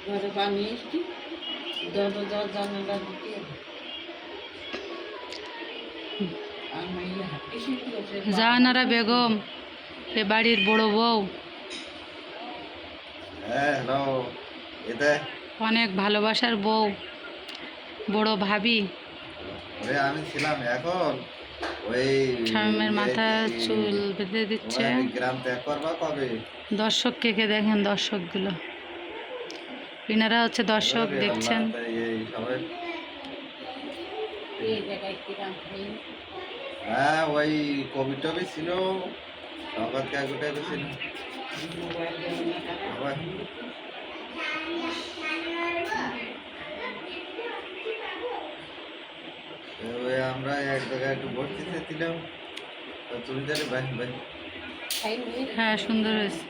ঘরে বানিয়ে এসছি দরজা জানালা দিতে জাহানারা বেগম এ বাড়ির বড় বউ, হ্যালো, এতে অনেক ভালোবাসার বউ, বড় ভাবি। ওরে আমি ছিলাম এখন ওই শামীমের মাথা চুল বেঁধে দিচ্ছে। গ্রাম ত্যাগ করবা কবে? দর্শককে কে দেখেন, দর্শকগুলো ইনারা হচ্ছে দর্শক, দেখছেন। এই সবাই এই জায়গায় কিরাম খাই হ্যাঁ ওই কবি টবি ছিল, সংবাদ কাগজটা ছিল মোবাইল দেওয়া টাকা আবার ওই আমরা এক জায়গায় একটু বসতে চেয়েছিলাম, তুমি জানি বাই বাই খাই হ্যাঁ, সুন্দর হয়েছে।